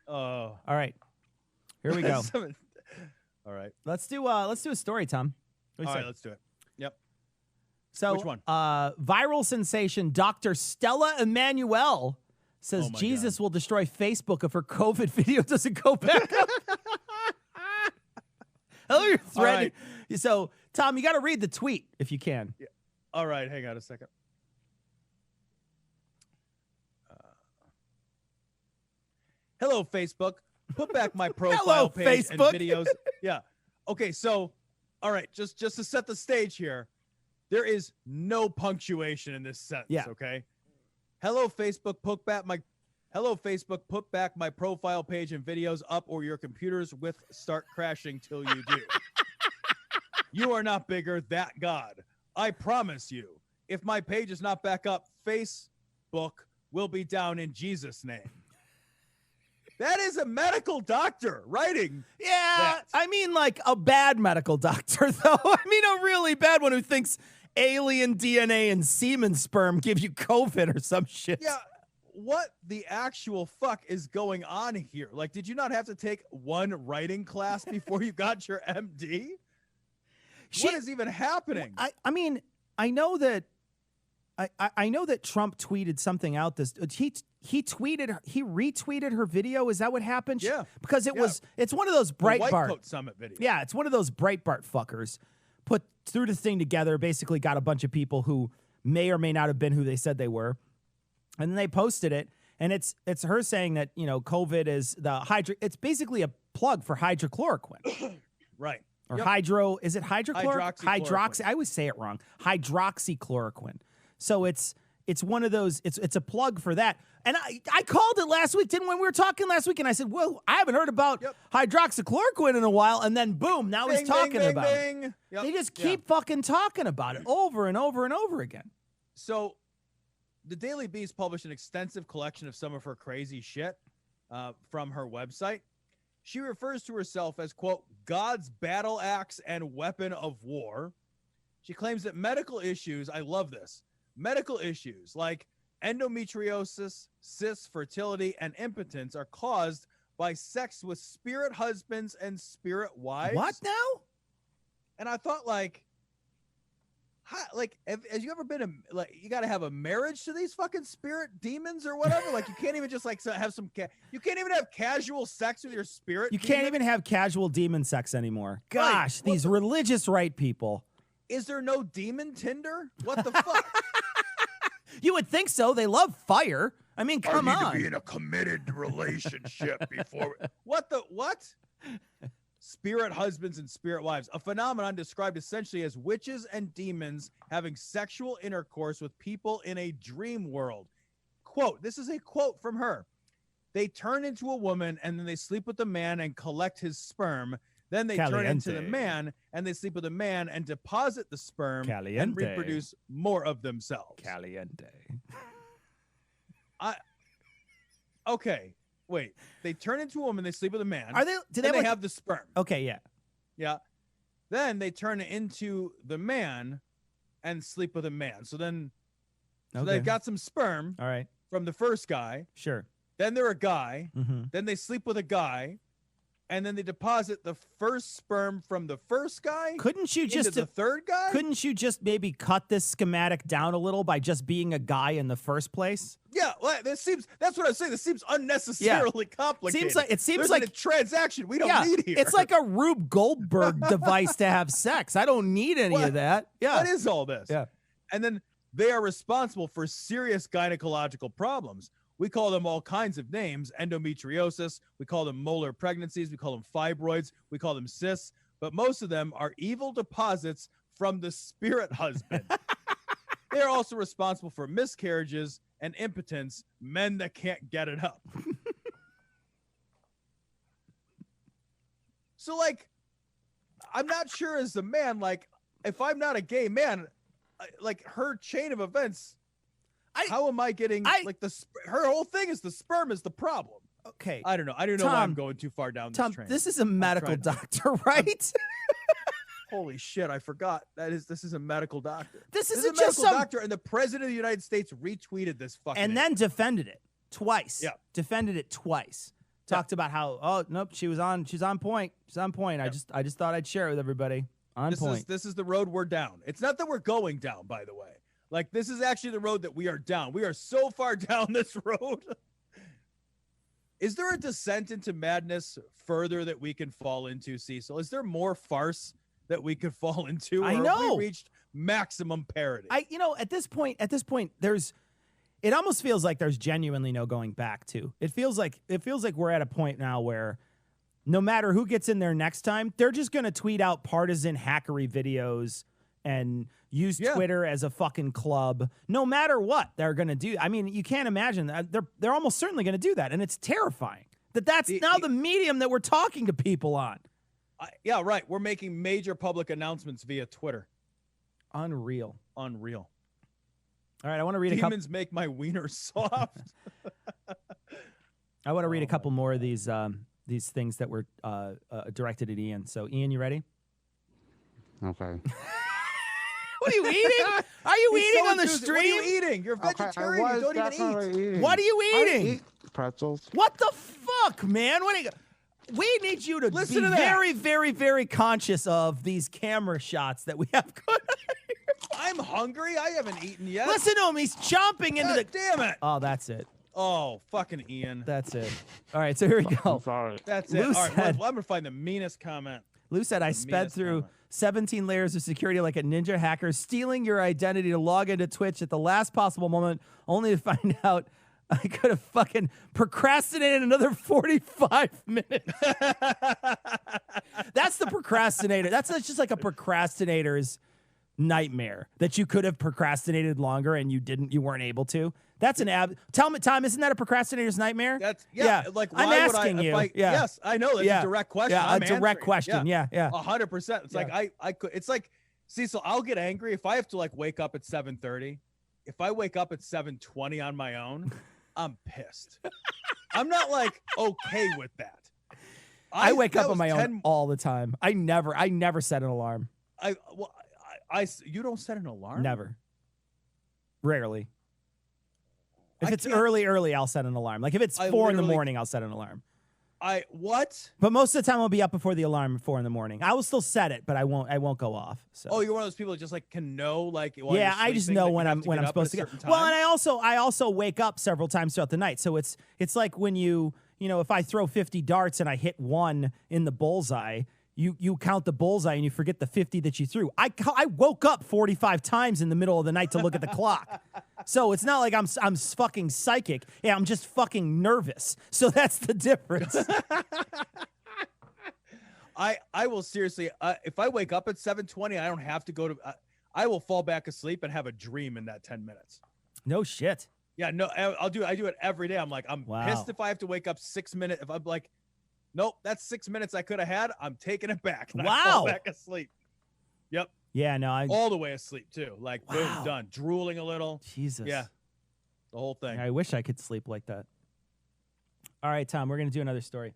All right. Here we go. All right. Let's do a story, Tom. All right, let's do it. Yep. So, which one? Viral sensation Dr. Stella Emanuel says Jesus God. will destroy Facebook if her COVID video doesn't go back up. Oh, you're threatening. Right. So, Tom, you got to read the tweet if you can. Yeah. All right, hang on a second. Hello, Facebook. Put back my profile page Facebook. and videos. Yeah. Okay, so, all right, just to set the stage here, there is no punctuation in this sentence, okay? Hello, Facebook. Put back my profile page and videos up, or your computers will start crashing till you do. You are not bigger, that God. I promise you, if my page is not back up, Facebook will be down in Jesus' name. That is a medical doctor writing. Yeah, that. I mean, like a bad medical doctor, though. I mean, a really bad one who thinks alien DNA and semen sperm give you COVID or some shit. Yeah, what the actual fuck is going on here? Like, did you not have to take one writing class before you got your MD? What is even happening? I mean, I know that I know that Trump tweeted something out. He retweeted her video. Is that what happened? Yeah, because it's one of those Breitbart White Coat Summit video. Yeah, it's one of those Breitbart fuckers threw this thing together. Basically, got a bunch of people who may or may not have been who they said they were, and then they posted it. And it's her saying that COVID is it's basically a plug for hydrochloroquine, right? Or is it hydrochloroquine? Hydroxy. I always say it wrong. Hydroxychloroquine. So it's one of those. It's a plug for that. And I called it last week, when we were talking last week, and I said, well, I haven't heard about hydroxychloroquine in a while. And then boom, now he's talking about it. Yep. They just keep fucking talking about it over and over and over again. So the Daily Beast published an extensive collection of some of her crazy shit from her website. She refers to herself as, quote, God's battle axe and weapon of war. She claims that medical issues, I love this, medical issues like endometriosis, cysts, fertility, and impotence are caused by sex with spirit husbands and spirit wives. What now? And I thought, have you ever been you got to have a marriage to these fucking spirit demons or whatever? Like, you can't even just have some. You can't even have casual sex with your spirit. You can't even have casual demon sex anymore. Gosh, these religious right people. Is there no demon Tinder? What the fuck? You would think so. They love fire. I mean, come on. I need to be in a committed relationship before. What? Spirit husbands and spirit wives, a phenomenon described essentially as witches and demons having sexual intercourse with people in a dream world. Quote, this is a quote from her. They turn into a woman and then they sleep with the man and collect his sperm. Then they turn into the man and they sleep with a man and deposit the sperm and reproduce more of themselves. Caliente. Okay. Wait, they turn into a woman, they sleep with a man. Do they have the sperm? Okay, yeah. Yeah. Then they turn into the man and sleep with a man. So they've got some sperm from the first guy. Sure. Then they're a guy. Mm-hmm. Then they sleep with a guy. And then they deposit the first sperm from the first guy. Couldn't you just into the third guy? Couldn't you just maybe cut this schematic down a little by just being a guy in the first place? Yeah, well, that's what I was saying. This seems unnecessarily complicated. It seems There's like a transaction we don't need here. It's like a Rube Goldberg device to have sex. I don't need any of that. Yeah. What is all this? Yeah. And then they are responsible for serious gynecological problems. We call them all kinds of names: endometriosis. We call them molar pregnancies. We call them fibroids. We call them cysts. But most of them are evil deposits from the spirit husband. They are also responsible for miscarriages and impotence, men that can't get it up. So, I'm not sure as a man, if I'm not a gay man, her chain of events... how am I getting her whole thing is the sperm is the problem. Okay. I don't know. I don't know why I'm going too far down this train. This is a medical doctor, right? Holy shit, I forgot. This is a medical doctor. This is isn't a medical doctor, and the president of the United States retweeted this fucking and then defended it twice. Yeah. Defended it twice. talked about how, oh, nope, she's on point. She's on point. Yeah. I just thought I'd share it with everybody. This is the road we're down. It's not that we're going down, by the way. Like, this is actually the road that we are down. We are so far down this road. Is there a descent into madness further that we can fall into, Cecil? Is there more farce that we could fall into? I know. Have we reached maximum parody? At this point, it almost feels like there's genuinely no going back to. It feels like we're at a point now where no matter who gets in there next time, they're just going to tweet out partisan hackery videos and use Twitter as a fucking club. No matter what they're going to do. I mean, you can't imagine that. They're almost certainly going to do that, and it's terrifying that's now the medium that we're talking to people on. Yeah, right. We're making major public announcements via Twitter. Unreal. All right, I want to read Demons make my wiener soft. I want to read a couple more of these things that were directed at Ian. So, Ian, you ready? Okay. What are you eating? Are you eating on the stream? What are you eating? You're a vegetarian. You don't even eat. What are you eating? I eat pretzels. What the fuck, man? We need you to be very, very, very conscious of these camera shots that we have going on here. I'm hungry. I haven't eaten yet. Listen to him. He's chomping into the... Damn it. Oh, that's it. Oh, fucking Ian. That's it. All right, so here we go. I'm sorry. That's it. All right, well, I'm going to find the meanest comment. Lou said, I sped through 17 layers of security like a ninja hacker, stealing your identity to log into Twitch at the last possible moment, only to find out I could have fucking procrastinated another 45 minutes. That's the procrastinator. That's just like a procrastinator's nightmare, that you could have procrastinated longer and you weren't able to. That's an Tell me, Tom, isn't that a procrastinator's nightmare? That's Like, why I'm asking you. Yes, I know that's a direct question. Yeah, a direct question. Yeah. 100%. It's like I could. It's like, Cecil, I'll get angry if I have to like wake up at 7:30. If I wake up at 7:20 on my own, I'm pissed. I'm not like okay with that. I wake up on my own all the time. I never set an alarm. You don't set an alarm? Never. Rarely. If it's early, I'll set an alarm. Like if it's 4 in the morning, I'll set an alarm. What? But most of the time I'll be up before the alarm at 4 in the morning. I will still set it, but I won't go off. So. Oh, you're one of those people that just like can know like while yeah, I just know when I'm supposed to go. Well, and I also wake up several times throughout the night. So it's like when you if I throw 50 darts and I hit one in the bullseye, you count the bullseye and you forget the 50 that you threw. I woke up 45 times in the middle of the night to look at the clock. So it's not like I'm fucking psychic. Yeah, I'm just fucking nervous. So that's the difference. I will seriously, if I wake up at 7:20, I don't have to go to, I will fall back asleep and have a dream in that 10 minutes. No shit. Yeah, no, I do it every day. I'm like, I'm pissed if I have to wake up 6 minutes. If I'm like, nope, that's 6 minutes I could have had. I'm taking it back. And I fall back asleep. Yep. Yeah, no, all the way asleep too. Like boom, done. Drooling a little. Jesus. Yeah. The whole thing. I wish I could sleep like that. All right, Tom, we're gonna do another story.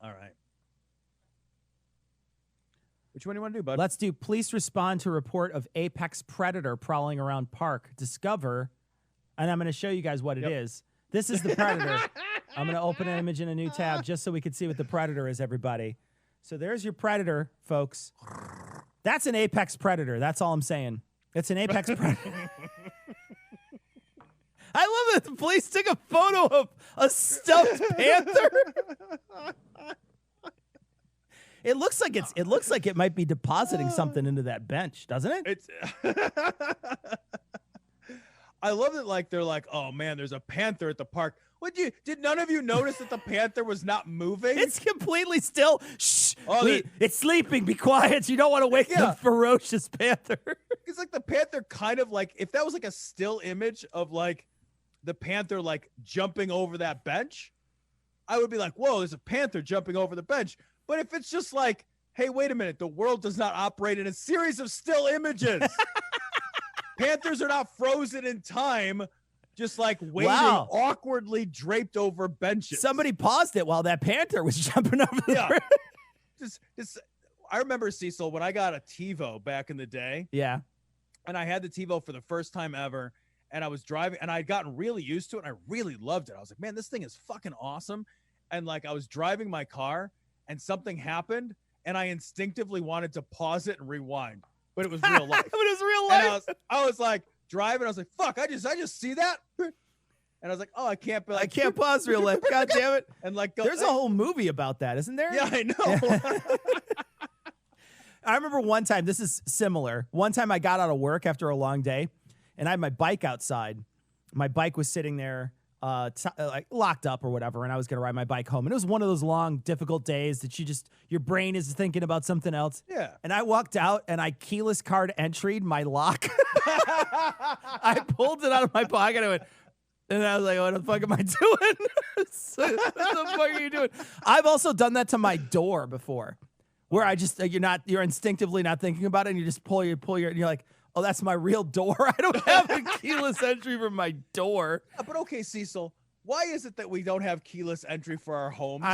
All right. Which one do you want to do, bud? Let's do police respond to report of apex predator prowling around park. Discover, and I'm gonna show you guys what it is. This is the predator. I'm going to open an image in a new tab just so we can see what the predator is, everybody. So there's your predator, folks. That's an apex predator. That's all I'm saying. It's an apex predator. I love it. The police took a photo of a stuffed panther. It looks like it might be depositing something into that bench, doesn't it? It's I love it. Like they're like, oh man, there's a panther at the park. Did none of you notice that the panther was not moving? It's completely still. Shh. It's sleeping. Be quiet. You don't want to wake the ferocious panther. It's like the panther kind of like, if that was like a still image of like the panther like jumping over that bench, I would be like, whoa, there's a panther jumping over the bench. But if it's just like, hey, wait a minute, the world does not operate in a series of still images. Panthers are not frozen in time, just like waiting awkwardly draped over benches. Somebody paused it while that panther was jumping over the I remember, Cecil, when I got a TiVo back in the day. Yeah. And I had the TiVo for the first time ever. And I was driving and I'd gotten really used to it. And I really loved it. I was like, man, this thing is fucking awesome. and like I was driving my car and something happened and I instinctively wanted to pause it and rewind, but it was real life. But it was real life. And I was like driving. I was like, fuck, I just see that. And I was like, oh, I can't be like, I can't pause real life. God damn it. And like, there's a whole movie about that, isn't there? Yeah, I know. I remember one time, this is similar. One time I got out of work after a long day and I had my bike outside. My bike was sitting there like locked up or whatever, and I was going to ride my bike home. And it was one of those long, difficult days that your brain is thinking about something else. Yeah. And I walked out and I keyless card entry'd my lock. I pulled it out of my pocket and I went, and I was like, what the fuck am I doing? What the fuck are you doing? I've also done that to my door before. Where I just you're instinctively not thinking about it, and you just pull your, and you're like, oh, that's my real door. I don't have a keyless entry for my door. But okay, Cecil, why is it that we don't have keyless entry for our homes?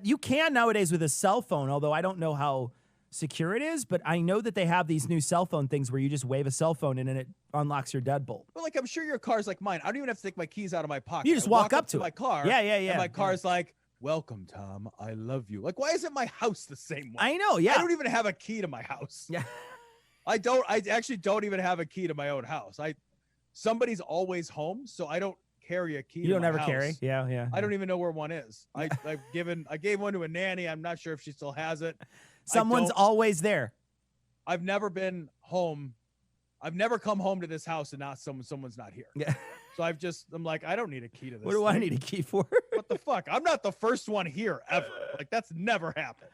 You can nowadays with a cell phone, although I don't know how secure it is, but I know that they have these new cell phone things where you just wave a cell phone in and it unlocks your deadbolt. But like, I'm sure your car's like mine. I don't even have to take my keys out of my pocket. You just walk up to my car. Yeah. And my car's like, welcome, Tom. I love you. Like, why isn't my house the same way? I know, yeah. I don't even have a key to my house. Yeah. I actually don't even have a key to my own house. Somebody's always home, so I don't carry a key. You don't to my ever house. carry? Yeah. I don't even know where one is. I gave one to a nanny. I'm not sure if she still has it. Someone's always there. I've never been home. I've never come home to this house and not someone's not here. Yeah. So I'm like, I don't need a key to this. What do I need a key for? What the fuck? I'm not the first one here ever. Like, that's never happened.